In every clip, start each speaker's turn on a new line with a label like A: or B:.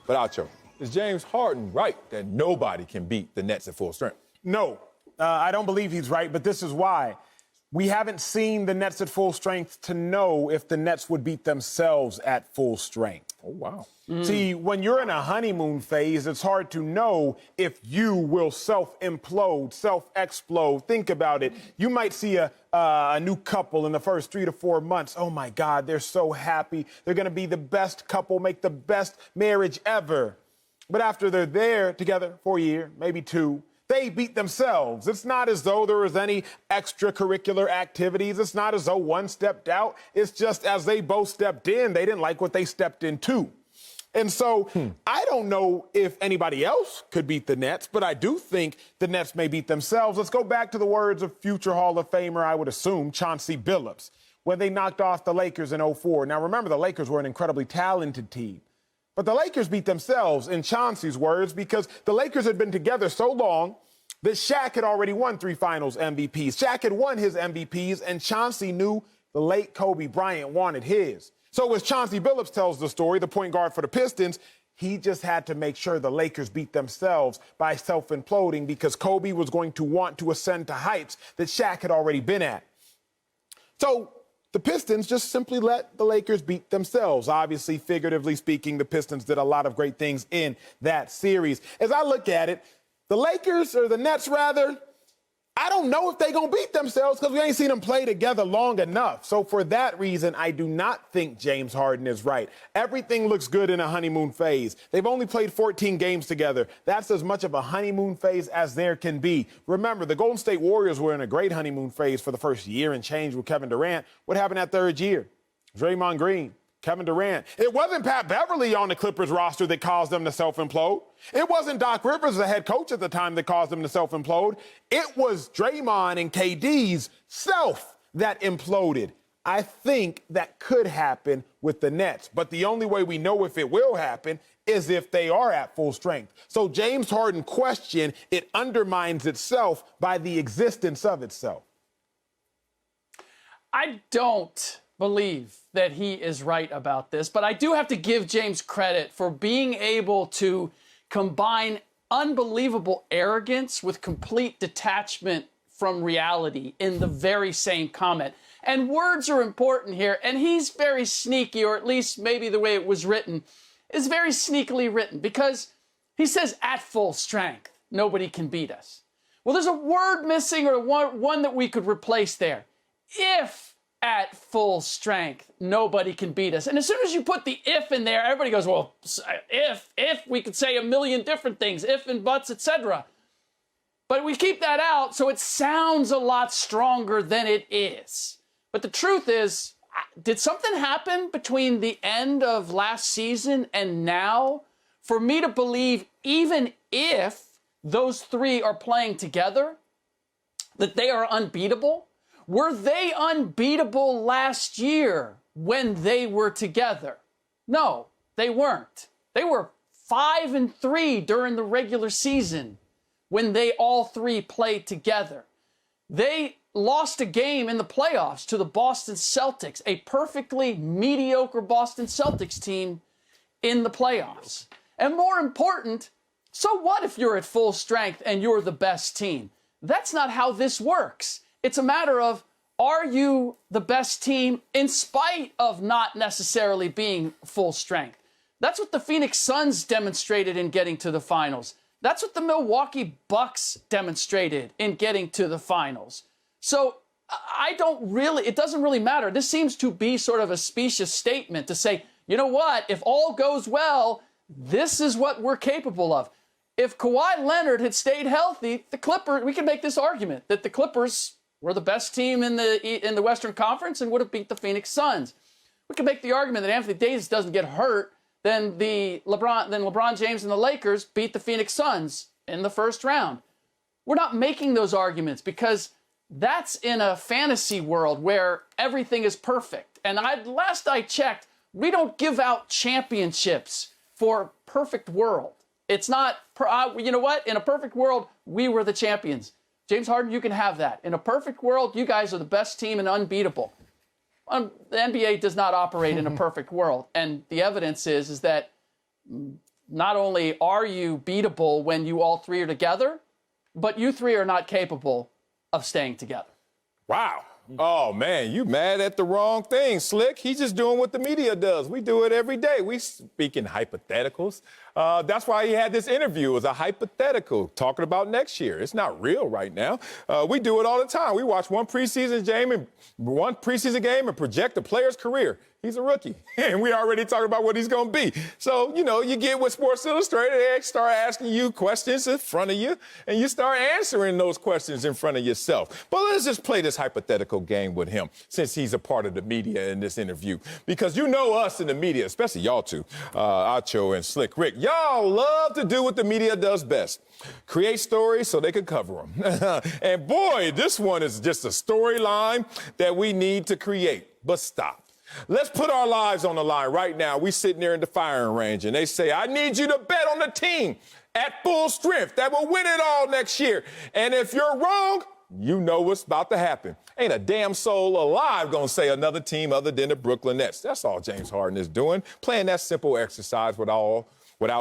A: But Acho, is James Harden right that nobody can beat the Nets at full strength?
B: No, I don't believe he's right, but this is why. We haven't seen the Nets at full strength to know if the Nets would beat themselves at full strength.
A: Oh, wow.
B: See, when you're in a honeymoon phase, it's hard to know if you will self-implode, self-explode. Think about it. You might see a new couple in the first 3 to 4 months. Oh, my God, they're so happy. They're going to be the best couple, make the best marriage ever. But after they're there together for a year, maybe 2, they beat themselves. It's not as though there was any extracurricular activities. It's not as though one stepped out. It's just as they both stepped in, they didn't like what they stepped into. And so I don't know if anybody else could beat the Nets, but I do think the Nets may beat themselves. Let's go back to the words of future Hall of Famer, I would assume, Chauncey Billups, when they knocked off the Lakers in 2004. Now, remember, the Lakers were an incredibly talented team. But the Lakers beat themselves, in Chauncey's words, because the Lakers had been together so long that Shaq had already won 3 finals MVPs. Shaq had won his MVPs, and Chauncey knew the late Kobe Bryant wanted his. So as Chauncey Billups tells the story, the point guard for the Pistons, he just had to make sure the Lakers beat themselves by self-imploding because Kobe was going to want to ascend to heights that Shaq had already been at. So the Pistons just simply let the Lakers beat themselves. Obviously, figuratively speaking, the Pistons did a lot of great things in that series. As I look at it, the Lakers, or the Nets rather, I don't know if they're going to beat themselves because we ain't seen them play together long enough. So for that reason, I do not think James Harden is right. Everything looks good in a honeymoon phase. They've only played 14 games together. That's as much of a honeymoon phase as there can be. Remember, the Golden State Warriors were in a great honeymoon phase for the first year and change with Kevin Durant. What happened that third year? Draymond Green, Kevin Durant. It wasn't Pat Beverly on the Clippers roster that caused them to self-implode. It wasn't Doc Rivers, the head coach at the time, that caused them to self-implode. It was Draymond and KD's self that imploded. I think that could happen with the Nets, but the only way we know if it will happen is if they are at full strength. So James Harden question, it undermines itself by the existence of itself.
C: I don't believe that he is right about this, but I do have to give James credit for being able to combine unbelievable arrogance with complete detachment from reality in the very same comment. And words are important here, and he's very sneaky, or at least maybe the way it was written is very sneakily written, because he says at full strength, nobody can beat us. Well, there's a word missing, or one that we could replace there. If at full strength, nobody can beat us. And as soon as you put the if in there, everybody goes, well, if, we could say a million different things, if and buts, etc. But we keep that out, so it sounds a lot stronger than it is. But the truth is, did something happen between the end of last season and now for me to believe, even if those 3 are playing together, that they are unbeatable? Were they unbeatable last year when they were together? No, they weren't. They were 5-3 during the regular season when they all 3 played together. They lost a game in the playoffs to the Boston Celtics, a perfectly mediocre Boston Celtics team in the playoffs. And more important, so what if you're at full strength and you're the best team? That's not how this works. It's a matter of, are you the best team in spite of not necessarily being full strength? That's what the Phoenix Suns demonstrated in getting to the finals. That's what the Milwaukee Bucks demonstrated in getting to the finals. So it doesn't really matter. This seems to be sort of a specious statement to say, you know what, if all goes well, this is what we're capable of. If Kawhi Leonard had stayed healthy, the Clippers, we can make this argument that the Clippers were the best team in the Western Conference and would have beat the Phoenix Suns. We can make the argument that Anthony Davis doesn't get hurt, then LeBron James and the Lakers beat the Phoenix Suns in the first round. We're not making those arguments because that's in a fantasy world where everything is perfect. And last I checked, we don't give out championships for perfect world. It's not, you know what? In a perfect world, we were the champions. James Harden, you can have that. In a perfect world, you guys are the best team and unbeatable. The NBA does not operate in a perfect world. And the evidence is that not only are you beatable when you all three are together, but you three are not capable of staying together.
A: Wow. Oh, man, you mad at the wrong thing, Slick. He's just doing what the media does. We do it every day. We speak in hypotheticals. That's why he had this interview. It was a hypothetical talking about next year. It's not real right now. We do it all the time. We watch one preseason game and project a player's career. He's a rookie, and we already talked about what he's going to be. So, you get with Sports Illustrated, they start asking you questions in front of you, and you start answering those questions in front of yourself. But let's just play this hypothetical game with him, since he's a part of the media in this interview. Because you know us in the media, especially y'all two, Acho and Slick Rick, y'all love to do what the media does best. Create stories so they can cover them. And boy, this one is just a storyline that we need to create. But stop. Let's put our lives on the line right now. We sitting there in the firing range, and they say, I need you to bet on the team at full strength that will win it all next year. And if you're wrong, you know what's about to happen. Ain't a damn soul alive gonna say another team other than the Brooklyn Nets. That's all James Harden is doing, playing that simple exercise without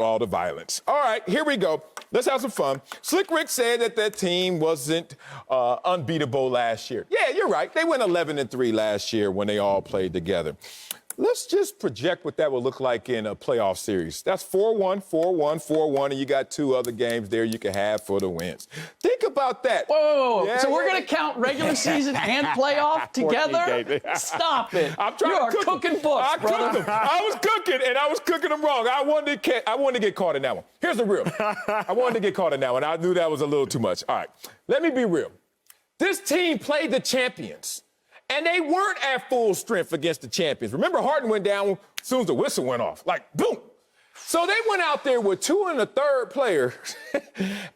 A: all the violence. All right, here we go. Let's have some fun. Slick Rick said that team wasn't unbeatable last year. Yeah, you're right. They went 11-3 last year when they all played together. Let's just project what that will look like in a playoff series. That's 4-1, 4-1, 4-1, and you got two other games there you can have for the wins. Think about that.
C: Whoa. Yeah, so we're going to count regular season and playoff together? Stop it. You are cooking books, brother.
A: I was cooking, and I was cooking them wrong. I wanted to get caught in that one. Here's the real. I wanted to get caught in that one. I knew that was a little too much. All right, let me be real. This team played the champions. And they weren't at full strength against the champions. Remember, Harden went down as soon as the whistle went off. Like, boom. So they went out there with 2 and a third player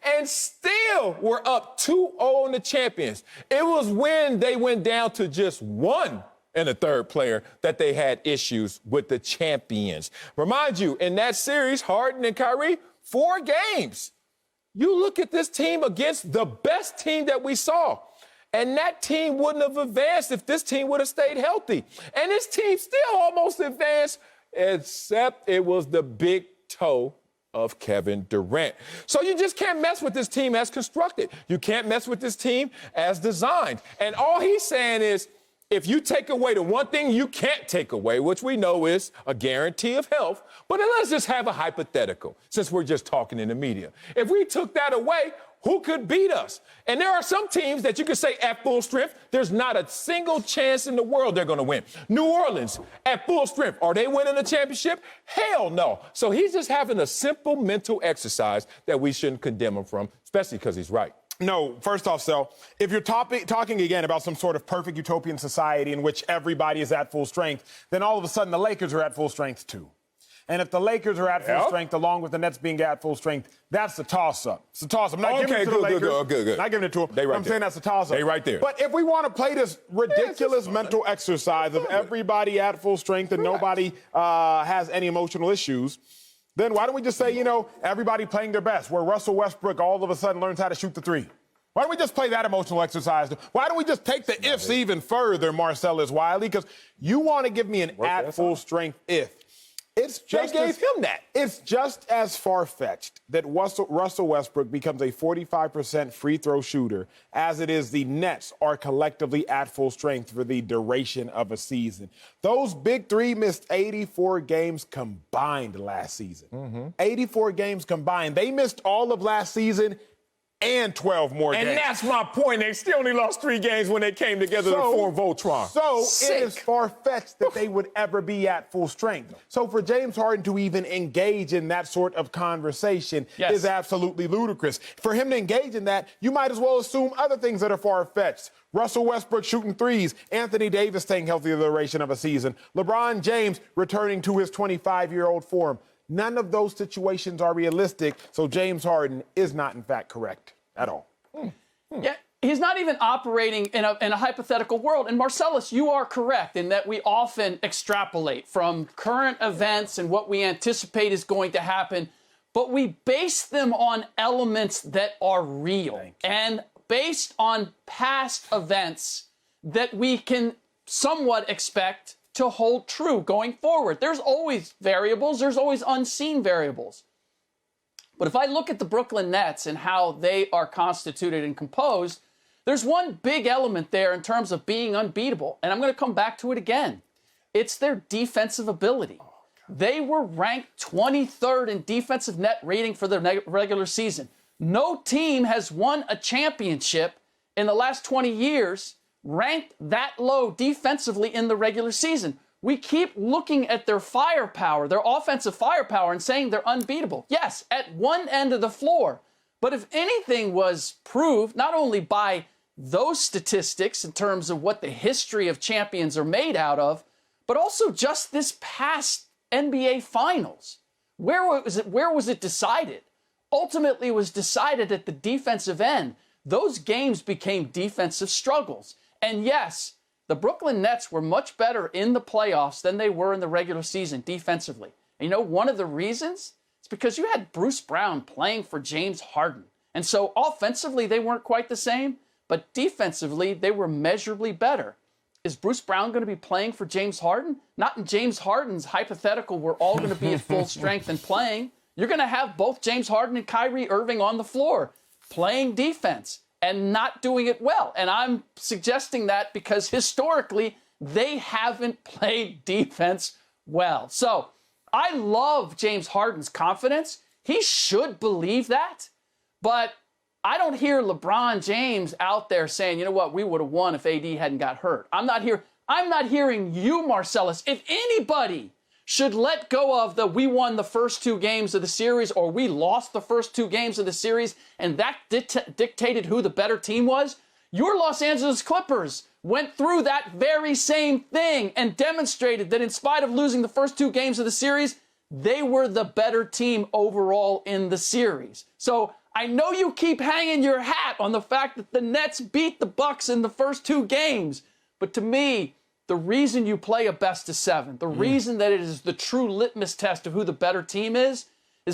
A: and still were up 2-0 on the champions. It was when they went down to just 1 and a third player that they had issues with the champions. Remind you, in that series, Harden and Kyrie, 4 games. You look at this team against the best team that we saw. And that team wouldn't have advanced if this team would have stayed healthy. And this team still almost advanced, except it was the big toe of Kevin Durant. So you just can't mess with this team as constructed. You can't mess with this team as designed. And all he's saying is, if you take away the one thing you can't take away, which we know is a guarantee of health, but then let's just have a hypothetical, since we're just talking in the media. If we took that away, who could beat us? And there are some teams that you could say at full strength, there's not a single chance in the world they're going to win. New Orleans, at full strength, are they winning the championship? Hell no. So he's just having a simple mental exercise that we shouldn't condemn him from, especially because he's right.
B: No, first off, Sel, if you're talking again about some sort of perfect utopian society in which everybody is at full strength, then all of a sudden the Lakers are at full strength too. And if the Lakers are at full strength, along with the Nets being at full strength, that's a toss-up. It's a toss-up. I'm not giving it to the Lakers. Good. Not giving it to them. I'm saying that's a toss-up.
A: They right there.
B: But if we want to play this ridiculous mental exercise of everybody at full strength and nobody has any emotional issues, then why don't we just say, everybody playing their best, where Russell Westbrook all of a sudden learns how to shoot the three? Why don't we just play that emotional exercise? Why don't we just take the ifs even further, Marcellus Wiley? Because you want to give me an at full strength if.
A: They gave him that.
B: It's just as far-fetched that Russell Westbrook becomes a 45% free throw shooter as it is the Nets are collectively at full strength for the duration of a season. Those big three missed 84 games combined last season. 84 games combined. They missed all of last season and 12 more games.
A: And that's my point. They still only lost 3 games when they came together to form Voltron.
B: So it is far-fetched that they would ever be at full strength. So for James Harden to even engage in that sort of conversation is absolutely ludicrous. For him to engage in that, you might as well assume other things that are far-fetched. Russell Westbrook shooting threes, Anthony Davis staying healthy the duration of a season, LeBron James returning to his 25-year-old form. None of those situations are realistic, so James Harden is not, in fact, correct at all.
C: Yeah, he's not even operating in a hypothetical world. And Marcellus, you are correct in that we often extrapolate from current events and what we anticipate is going to happen, but we base them on elements that are real and based on past events that we can somewhat expect to hold true going forward. There's always variables. There's always unseen variables. But if I look at the Brooklyn Nets and how they are constituted and composed, there's one big element there in terms of being unbeatable. And I'm going to come back to it again. It's their defensive ability. They were ranked 23rd in defensive net rating for the regular season. No team has won a championship in the last 20 years ranked that low defensively in the regular season. We keep looking at their firepower, their offensive firepower, and saying they're unbeatable. Yes, at one end of the floor. But if anything was proved, not only by those statistics in terms of what the history of champions are made out of, but also just this past NBA Finals. Where was it decided? Ultimately, it was decided at the defensive end. Those games became defensive struggles. And yes, the Brooklyn Nets were much better in the playoffs than they were in the regular season defensively. And you know, one of the reasons? It's because you had Bruce Brown playing for James Harden. And so offensively, they weren't quite the same, but defensively, they were measurably better. Is Bruce Brown going to be playing for James Harden? Not in James Harden's hypothetical, we're all going to be at full strength and playing. You're going to have both James Harden and Kyrie Irving on the floor playing defense and not doing it well. And I'm suggesting that because historically, they haven't played defense well. So I love James Harden's confidence. He should believe that. But I don't hear LeBron James out there saying, you know what, we would have won if AD hadn't got hurt. I'm not hearing you, Marcellus. If anybody should let go of the we won the first two games of the series or we lost the first two games of the series and that dictated who the better team was, your Los Angeles Clippers went through that very same thing and demonstrated that in spite of losing the first two games of the series, they were the better team overall in the series. So I know you keep hanging your hat on the fact that the Nets beat the Bucks in the first two games, but to me, the reason you play a best of seven, the reason that it is the true litmus test of who the better team is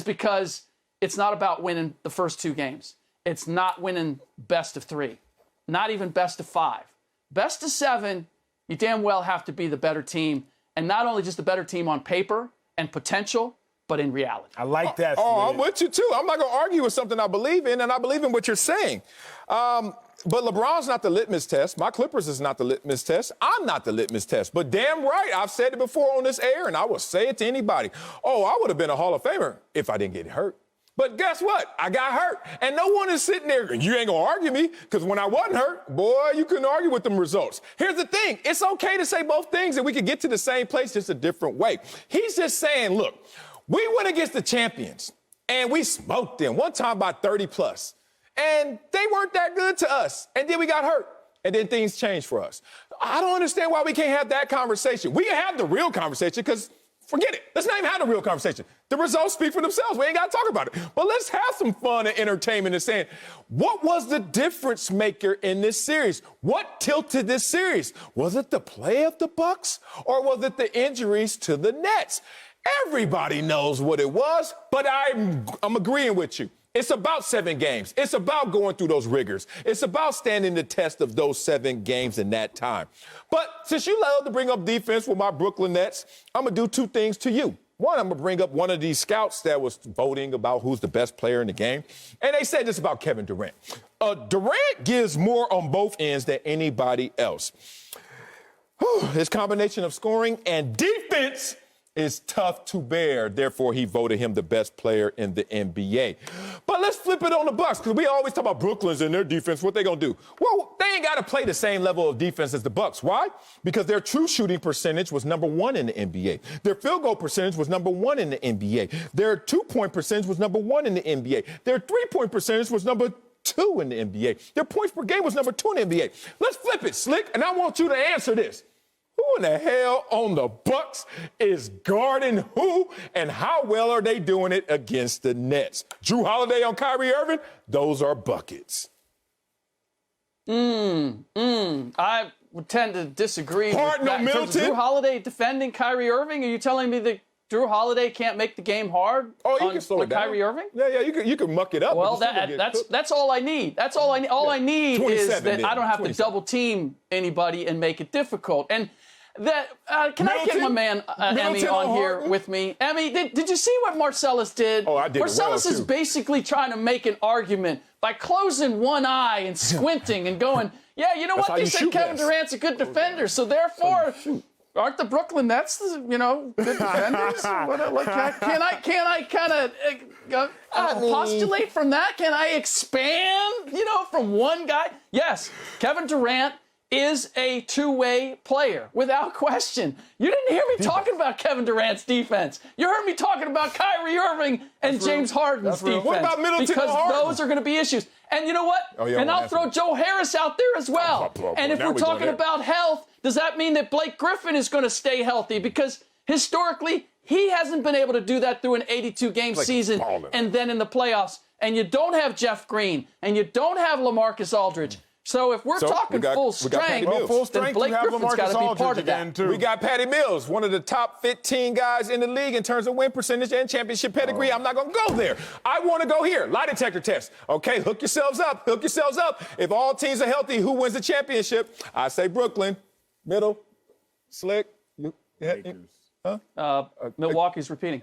C: because it's not about winning the first two games. It's not winning best of three, not even best of five. Best of seven, you damn well have to be the better team, and not only just the better team on paper and potential, but in reality.
B: I like that.
A: I'm with you, too. I'm not going to argue with something I believe in, and I believe in what you're saying. But LeBron's not the litmus test. My Clippers is not the litmus test. I'm not the litmus test. But damn right, I've said it before on this air, and I will say it to anybody. Oh, I would have been a Hall of Famer if I didn't get hurt. But guess what? I got hurt. And no one is sitting there, you ain't going to argue me, because when I wasn't hurt, boy, you couldn't argue with them results. Here's the thing. It's okay to say both things, and we can get to the same place just a different way. He's just saying, look, we went against the champions, and we smoked them one time by 30+. And they weren't that good to us. And then we got hurt. And then things changed for us. I don't understand why we can't have that conversation. We can have the real conversation because, forget it. Let's not even have the real conversation. The results speak for themselves. We ain't got to talk about it. But let's have some fun and entertainment and saying, what was the difference maker in this series? What tilted this series? Was it the play of the Bucks or was it the injuries to the Nets? Everybody knows what it was, but I'm agreeing with you. It's about 7 games. It's about going through those rigors. It's about standing the test of those 7 games in that time. But since you love to bring up defense with my Brooklyn Nets, I'm going to do 2 things to you. One, I'm going to bring up one of these scouts that was voting about who's the best player in the game. And they said this about Kevin Durant. Durant gives more on both ends than anybody else. His combination of scoring and defense is tough to bear. Therefore, he voted him the best player in the NBA. But let's flip it on the Bucks, because we always talk about Brooklyn's and their defense. What they gonna do? Well, they ain't got to play the same level of defense as the Bucks. Why? Because their true shooting percentage was number 1 in the NBA. Their field goal percentage was number 1 in the NBA. Their 2-point percentage was number 1 in the NBA. Their 3-point percentage was number 2 in the NBA. Their points per game was number 2 in the NBA. Let's flip it, Slick, and I want you to answer this. Who in the hell on the Bucks is guarding who, and how well are they doing it against the Nets? Drew Holiday on Kyrie Irving? Those are buckets.
C: I would tend to disagree.
A: Harden on Middleton?
C: Drew Holiday defending Kyrie Irving? Are you telling me that Drew Holiday can't make the game hard
A: can slow it down.
C: Kyrie Irving?
A: Yeah, you can muck it up.
C: Well, that's all I need. That's all I need. All I need is that I don't have to double team anybody and make it difficult. And Can I get my man Emmy on here
A: Harden?
C: with me? Emmy, did you see what Marcellus did?
A: Oh, I did.
C: Marcellus is basically trying to make an argument by closing one eye and squinting and going, yeah, you know what? They said Kevin Durant's a good defender, so therefore, aren't the Brooklyn Nets, good defenders? Can I kind of postulate from that? Can I expand, from one guy? Yes, Kevin Durant is a two-way player, without question. You didn't hear me talking about Kevin Durant's defense. You heard me talking about Kyrie Irving and James Harden's defense.
A: What about Middleton
C: because
A: and Harden?
C: those are going to be issues. And you know what? And I'll throw Joe Harris out there as well. And if we're talking about health, does that mean that Blake Griffin is going to stay healthy? Because historically, he hasn't been able to do that through an 82-game season and then in the playoffs. And you don't have Jeff Green, and you don't have LaMarcus Aldridge. So if we're talking full strength, then Blake Griffin's got to be part of that.
A: We got Patty Mills, one of the top 15 guys in the league in terms of win percentage and championship pedigree. I'm not going to go there. I want to go here. Lie detector test. Okay, hook yourselves up. Hook yourselves up. If all teams are healthy, who wins the championship? I say Brooklyn. Middle. Slick.
C: Milwaukee's repeating.